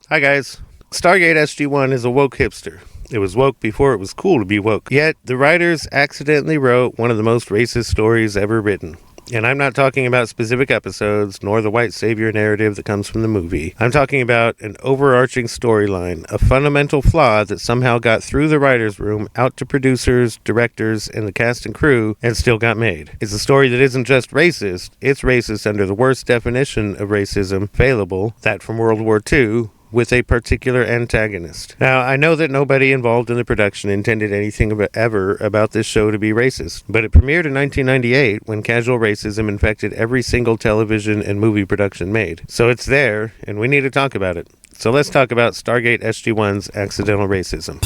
Hi guys. Stargate SG-1 is a woke hipster. It was woke before it was cool to be woke. Yet, the writers accidentally wrote one of the most racist stories ever written. And I'm not talking about specific episodes, nor the white savior narrative that comes from the movie. I'm talking about an overarching storyline, a fundamental flaw that somehow got through the writer's room, out to producers, directors, and the cast and crew, and still got made. It's a story that isn't just racist, it's racist under the worst definition of racism available, that from World War II, with a particular antagonist. Now, I know that nobody involved in the production intended anything ever about this show to be racist, but it premiered in 1998 when casual racism infected every single television and movie production made. So it's there, and we need to talk about it. So let's talk about Stargate SG-1's accidental racism.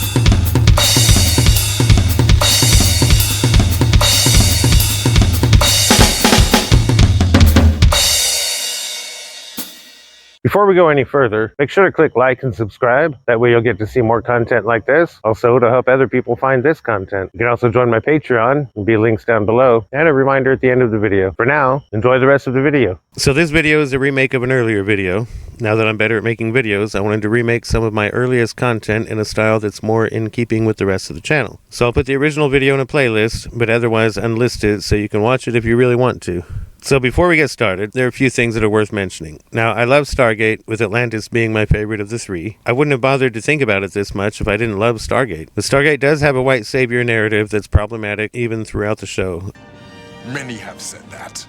Before we go any further, make sure to click like and subscribe. That way you'll get to see more content like this. Also, to help other people find this content. You can also join my Patreon. There'll be links down below. And a reminder at the end of the video. For now, enjoy the rest of the video. So this video is a remake of an earlier video. Now that I'm better at making videos, I wanted to remake some of my earliest content in a style that's more in keeping with the rest of the channel. So I'll put the original video in a playlist, but otherwise unlist it so you can watch it if you really want to. So before we get started, there are a few things that are worth mentioning. Now, I love Stargate, with Atlantis being my favorite of the three. I wouldn't have bothered to think about it this much if I didn't love Stargate. But Stargate does have a white savior narrative that's problematic even throughout the show. Many have said that.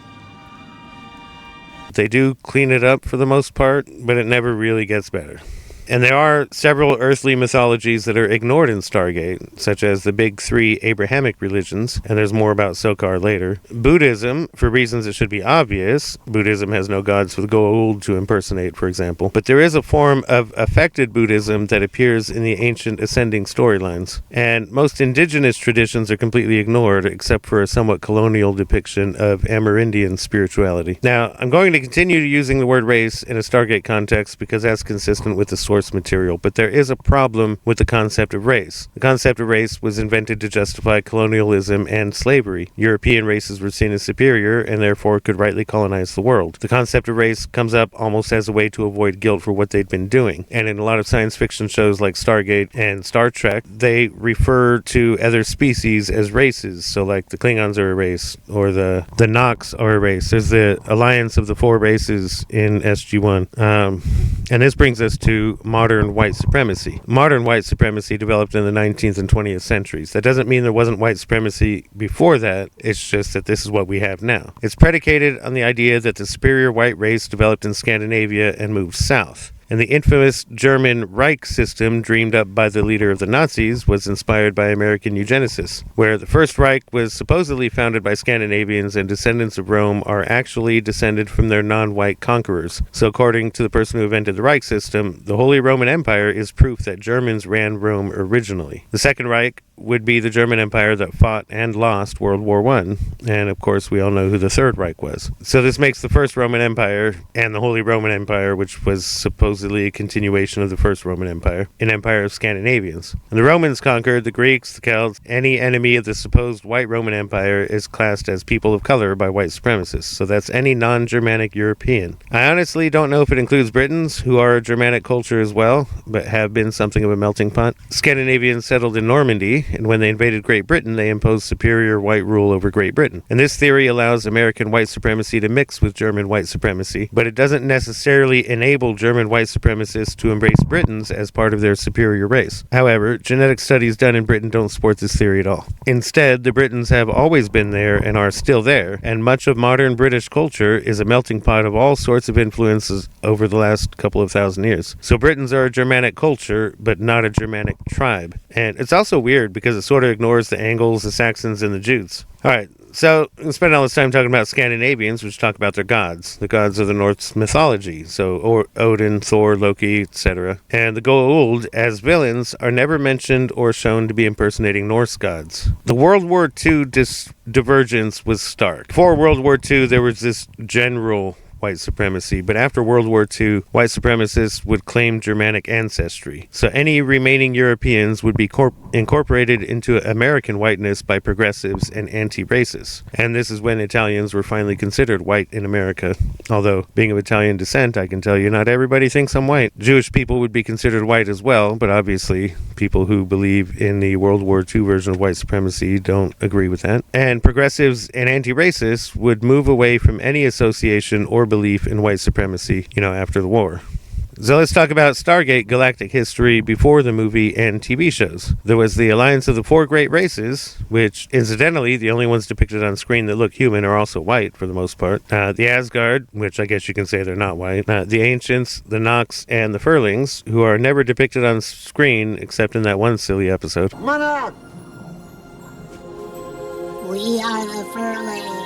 They do clean it up for the most part, but it never really gets better. And there are several earthly mythologies that are ignored in Stargate, such as the big three Abrahamic religions, and there's more about Sokar later. Buddhism, for reasons that should be obvious. Buddhism has no gods for the Goa'uld to impersonate, for example. But there is a form of affected Buddhism that appears in the ancient ascending storylines. And most indigenous traditions are completely ignored, except for a somewhat colonial depiction of Amerindian spirituality. Now, I'm going to continue using the word race in a Stargate context because that's consistent with the source material, but there is a problem with the concept of race. The concept of race was invented to justify colonialism and slavery. European races were seen as superior and therefore could rightly colonize the world. The concept of race comes up almost as a way to avoid guilt for what they'd been doing. And in a lot of science fiction shows like Stargate and Star Trek, they refer to other species as races. So like the Klingons are a race, or the Nox are a race. There's the alliance of the four races in SG-1. And this brings us to modern white supremacy. Modern white supremacy developed in the 19th and 20th centuries. That doesn't mean there wasn't white supremacy before that. It's just that this is what we have now. It's predicated on the idea that the superior white race developed in Scandinavia and moved south. And the infamous German Reich system, dreamed up by the leader of the Nazis, was inspired by American eugenicists, where the First Reich was supposedly founded by Scandinavians and descendants of Rome are actually descended from their non-white conquerors. So according to the person who invented the Reich system, the Holy Roman Empire is proof that Germans ran Rome originally. The Second Reich would be the German Empire that fought and lost World War I, and of course we all know who the Third Reich was. So this makes the First Roman Empire and the Holy Roman Empire, which was supposedly a continuation of the First Roman Empire, an empire of Scandinavians. And the Romans conquered the Greeks, the Celts. Any enemy of the supposed white Roman Empire is classed as people of color by white supremacists, so that's any non-Germanic European. I honestly don't know if it includes Britons, who are a Germanic culture as well, but have been something of a melting pot. Scandinavians settled in Normandy, and when they invaded Great Britain, they imposed superior white rule over Great Britain. And this theory allows American white supremacy to mix with German white supremacy, but it doesn't necessarily enable German white supremacists to embrace Britons as part of their superior race. However, genetic studies done in Britain don't support this theory at all. Instead, the Britons have always been there and are still there, and much of modern British culture is a melting pot of all sorts of influences over the last couple of thousand years. So Britons are a Germanic culture, but not a Germanic tribe. And it's also weird because it sort of ignores the Angles, the Saxons, and the Jutes. Alright, so we spend all this time talking about Scandinavians, which talk about their gods, the gods of the Norse mythology, so Odin, Thor, Loki, etc. And the Goa'uld, as villains, are never mentioned or shown to be impersonating Norse gods. The World War II divergence was stark. Before World War II, there was this general white supremacy, but after World War II, white supremacists would claim Germanic ancestry. So any remaining Europeans would be incorporated into American whiteness by progressives and anti-racists. And this is when Italians were finally considered white in America. Although, being of Italian descent, I can tell you not everybody thinks I'm white. Jewish people would be considered white as well, but obviously people who believe in the World War II version of white supremacy don't agree with that. And progressives and anti-racists would move away from any association or belief in white supremacy, after the war. So let's talk about Stargate galactic history before the movie and TV shows. There was the Alliance of the Four Great Races, which, incidentally, the only ones depicted on screen that look human are also white for the most part. The Asgard, which I guess you can say they're not white. The Ancients, the Nox, and the Furlings, who are never depicted on screen except in that one silly episode. Monarch! We are the Furlings.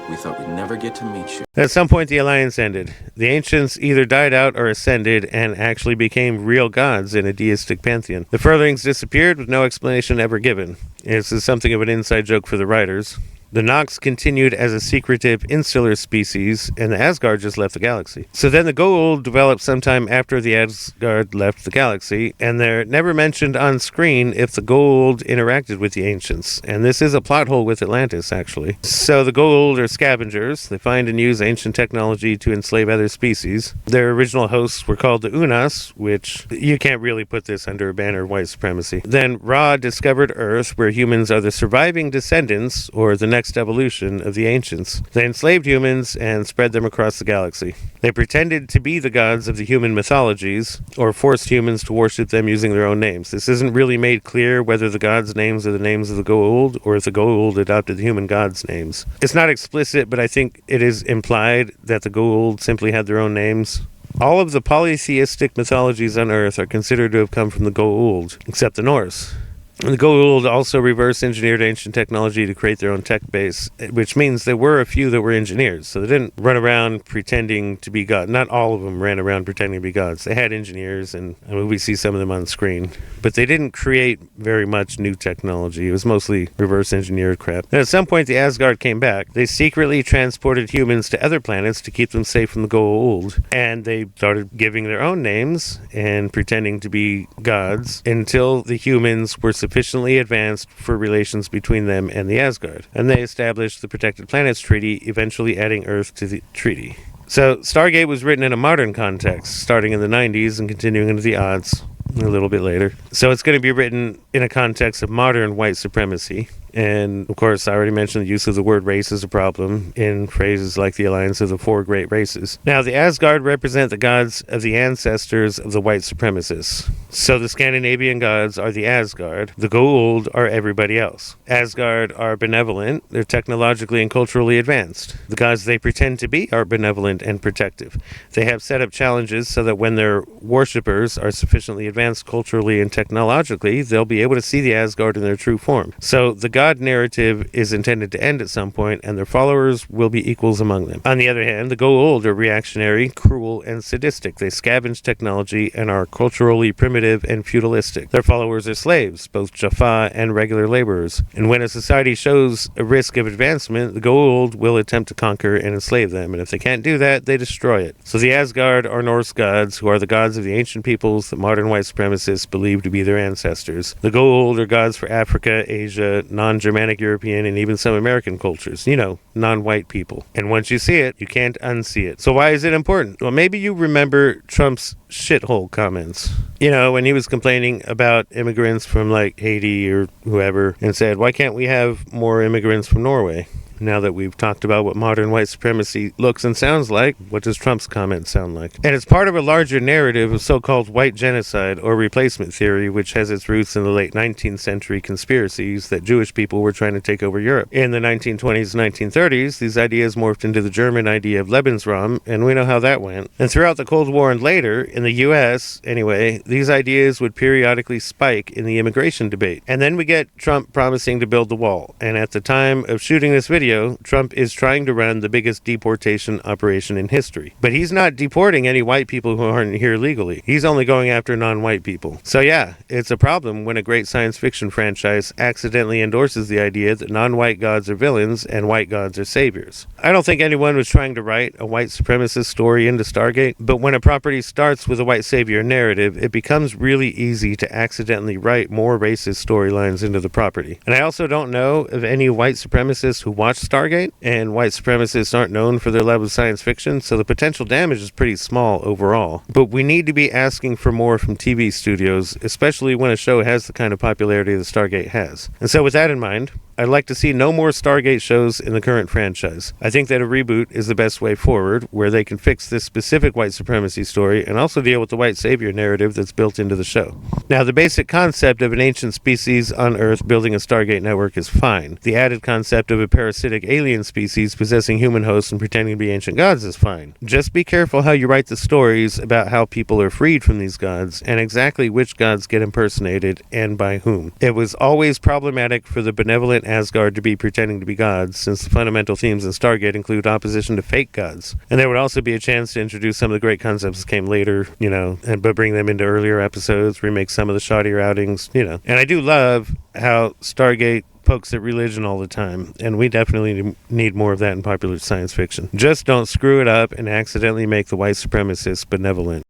We thought we'd never get to meet you. At some point, the Alliance ended. The Ancients either died out or ascended and actually became real gods in a deistic pantheon. The Furlings disappeared with no explanation ever given. This is something of an inside joke for the writers. The Nox continued as a secretive insular species, and the Asgard just left the galaxy. So then the Goa'uld developed sometime after the Asgard left the galaxy, and they're never mentioned on screen if the Goa'uld interacted with the Ancients. And this is a plot hole with Atlantis, actually. So the Goa'uld are scavengers. They find and use ancient technology to enslave other species. Their original hosts were called the Unas, which you can't really put this under a banner of white supremacy. Then Ra discovered Earth, where humans are the surviving descendants, or the next evolution of the ancients. They enslaved humans and spread them across the galaxy. They pretended to be the gods of the human mythologies, or forced humans to worship them using their own names. This isn't really made clear whether the gods' names are the names of the Goa'uld, or if the Goa'uld adopted the human gods' names. It's not explicit, but I think it is implied that the Goa'uld simply had their own names. All of the polytheistic mythologies on Earth are considered to have come from the Goa'uld, except the Norse. The Goa'uld also reverse-engineered ancient technology to create their own tech base, which means there were a few that were engineers. So they didn't run around pretending to be gods. Not all of them ran around pretending to be gods. They had engineers, and we see some of them on screen. But they didn't create very much new technology. It was mostly reverse-engineered crap. And at some point, the Asgard came back. They secretly transported humans to other planets to keep them safe from the Goa'uld. And they started giving their own names and pretending to be gods until the humans were sufficiently advanced for relations between them and the Asgard. And they established the Protected Planets Treaty, eventually adding Earth to the treaty. So Stargate was written in a modern context, starting in the 90s and continuing into the aughts a little bit later. So it's going to be written in a context of modern white supremacy. And, of course, I already mentioned the use of the word race is a problem in phrases like the Alliance of the Four Great Races. Now, the Asgard represent the gods of the ancestors of the white supremacists. So the Scandinavian gods are the Asgard. The Goa'uld are everybody else. Asgard are benevolent. They're technologically and culturally advanced. The gods they pretend to be are benevolent and protective. They have set up challenges so that when their worshippers are sufficiently advanced culturally and technologically, they'll be able to see the Asgard in their true form. So the God narrative is intended to end at some point, and their followers will be equals among them. On the other hand, the Goa'uld are reactionary, cruel, and sadistic. They scavenge technology and are culturally primitive and feudalistic. Their followers are slaves, both Jaffa and regular laborers. And when a society shows a risk of advancement, the Goa'uld will attempt to conquer and enslave them, and if they can't do that, they destroy it. So the Asgard are Norse gods, who are the gods of the ancient peoples that modern white supremacists believe to be their ancestors. The Goa'uld are gods for Africa, Asia, non-Germanic European, and even some American cultures. Non-white people. And once you see it, you can't unsee it. So why is it important? Well, maybe you remember Trump's shithole comments. When he was complaining about immigrants from Haiti or whoever, and said, why can't we have more immigrants from Norway? Now that we've talked about what modern white supremacy looks and sounds like, what does Trump's comment sound like? And it's part of a larger narrative of so-called white genocide or replacement theory, which has its roots in the late 19th century conspiracies that Jewish people were trying to take over Europe. In the 1920s and 1930s, these ideas morphed into the German idea of Lebensraum, and we know how that went. And throughout the Cold War and later, in the U.S. anyway, these ideas would periodically spike in the immigration debate. And then we get Trump promising to build the wall. And at the time of shooting this video, video, Trump is trying to run the biggest deportation operation in history. But he's not deporting any white people who aren't here legally. He's only going after non-white people. So yeah, it's a problem when a great science fiction franchise accidentally endorses the idea that non-white gods are villains and white gods are saviors. I don't think anyone was trying to write a white supremacist story into Stargate, but when a property starts with a white savior narrative, it becomes really easy to accidentally write more racist storylines into the property. And I also don't know of any white supremacists who watch Stargate, and white supremacists aren't known for their love of science fiction, so the potential damage is pretty small overall. But we need to be asking for more from TV studios, especially when a show has the kind of popularity that Stargate has. And so with that in mind, I'd like to see no more Stargate shows in the current franchise. I think that a reboot is the best way forward, where they can fix this specific white supremacy story and also deal with the white savior narrative that's built into the show. Now, the basic concept of an ancient species on Earth building a Stargate network is fine. The added concept of a parasitic alien species possessing human hosts and pretending to be ancient gods is fine. Just be careful how you write the stories about how people are freed from these gods and exactly which gods get impersonated and by whom. It was always problematic for the benevolent Asgard to be pretending to be gods, since the fundamental themes in Stargate include opposition to fake gods. And there would also be a chance to introduce some of the great concepts that came later, but bring them into earlier episodes, remake some of the shoddier outings, And I do love how Stargate pokes at religion all the time, and we definitely need more of that in popular science fiction. Just don't screw it up and accidentally make the white supremacists benevolent.